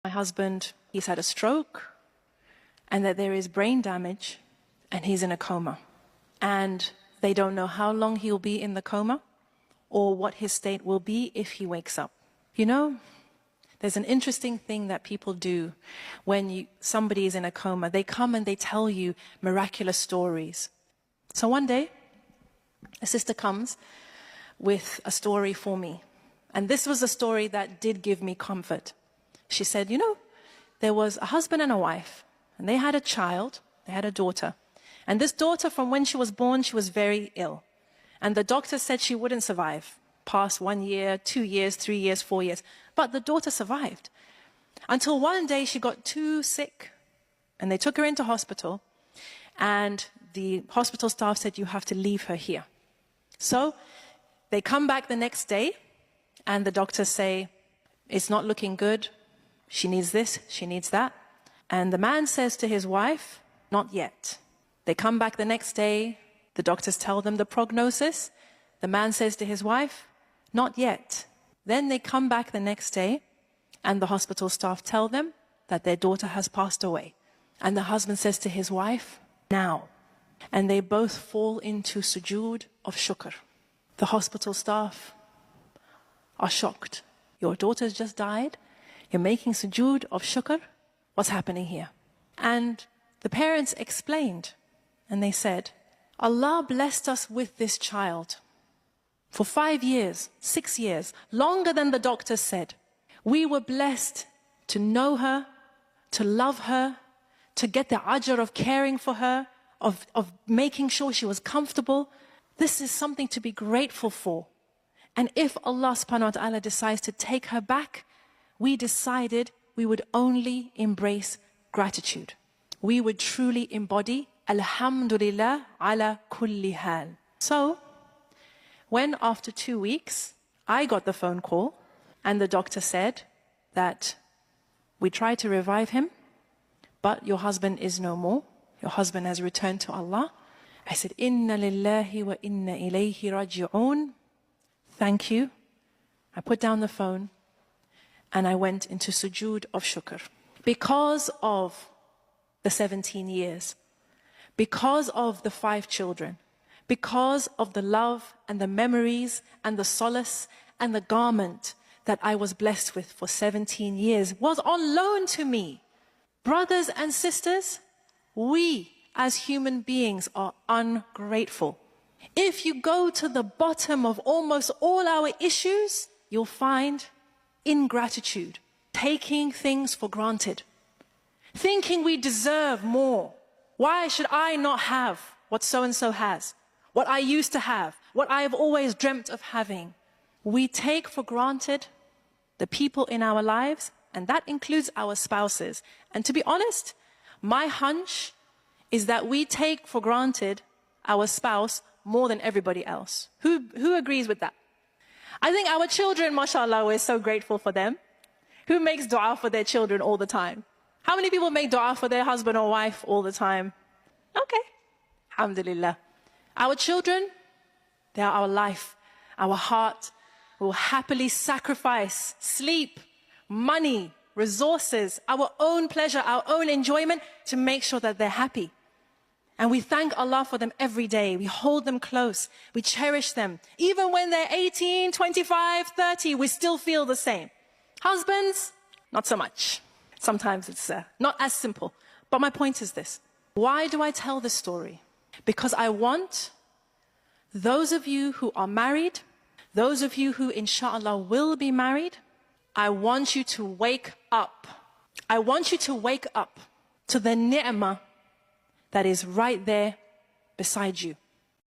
my husband, he's had a stroke and that there is brain damage and he's in a coma. And they don't know how long he'll be in the coma or what his state will be if he wakes up. You know, there's an interesting thing that people do when somebody is in a coma. They come and they tell you miraculous stories. So one day, a sister comes with a story for me. And this was a story that did give me comfort. She said, you know, there was a husband and a wife, and they had a child, they had a daughter. And this daughter, from when she was born, she was very ill. And the doctor said she wouldn't survive past 1 year, 2 years, 3 years, 4 years. But the daughter survived. Until one day she got too sick, and they took her into hospital, and the hospital staff said, you have to leave her here. So they come back the next day, and the doctors say, it's not looking good. She needs this, she needs that. And the man says to his wife, not yet. They come back the next day. The doctors tell them the prognosis. The man says to his wife, not yet. Then they come back the next day, and the hospital staff tell them that their daughter has passed away. And the husband says to his wife, now. And they both fall into sujood of shukr. The hospital staff are shocked. Your daughter's just died. You're making sujood of shukr. What's happening here? And the parents explained, and they said, Allah blessed us with this child for 5 years, 6 years, longer than the doctors said. We were blessed to know her, to love her, to get the ajr of caring for her, of making sure she was comfortable. This is something to be grateful for. And if Allah subhanahu wa ta'ala decides to take her back, we decided we would only embrace gratitude. We would truly embody Alhamdulillah ala kulli hal. So, when after 2 weeks, I got the phone call and the doctor said that we tried to revive him, but your husband is no more. Your husband has returned to Allah. I said, Inna lillahi wa inna ilayhi raji'un. Thank you. I put down the phone and I went into sujood of shukr. Because of the 17 years, because of the 5 children, because of the love and the memories and the solace and the garment that I was blessed with for 17 years was on loan to me. Brothers and sisters, we as human beings are ungrateful. If you go to the bottom of almost all our issues, you'll find ingratitude, taking things for granted, thinking we deserve more. Why should I not have what so-and-so has, what I used to have, what I have always dreamt of having? We take for granted the people in our lives, and that includes our spouses. And to be honest, my hunch is that we take for granted our spouse more than everybody else. Who agrees with that? I think our children, mashallah, we're so grateful for them. Who makes dua for their children all the time? How many people make dua for their husband or wife all the time? Okay, alhamdulillah. Our children, they are our life, our heart. We will happily sacrifice sleep, money, resources, our own pleasure, our own enjoyment to make sure that they're happy. And we thank Allah for them every day. We hold them close. We cherish them. Even when they're 18, 25, 30, we still feel the same. Husbands, not so much. Sometimes it's not as simple. But my point is this. Why do I tell this story? Because I want those of you who are married, those of you who inshallah will be married, I want you to wake up. I want you to wake up to the ni'mah that is right there beside you.